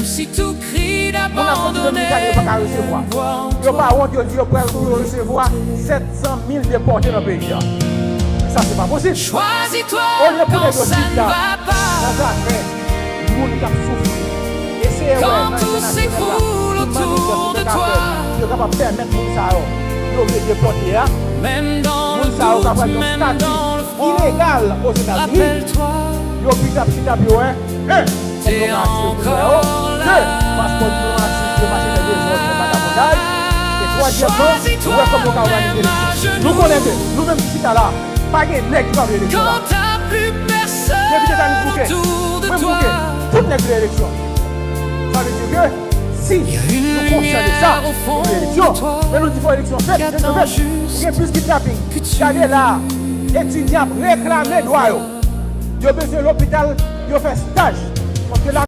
si tout cri d'abandonner. Yo pas honte, yo dit yo pour recevoir 700 000 déportés dans le pays. Ça c'est pas possible. Choisis-toi quand ça ne va pas. Quand tout s'écroule autour de toi. Yo capable permettre moun ça yo déporter même dans le doute, même dans le froid. Illégal aux États-Unis. Rappelle-toi. Yo petit à petit t'es encore là. Passeport diplomatique, le marché des autres, et troisièmement, comment organiser. Nous connaissons, nous-mêmes qui sommes là, pas de nègres qui va venir l'élection. Quand t'as plus personne autour de toi. Toutes les élections. Ça veut dire que si nous concernons ça, l'élection, mais nous disons élection faite, il y a plus de kidnapping. Regardez là, étudiants réclamer droit. Ils ont besoin de l'hôpital, ils ont fait stage.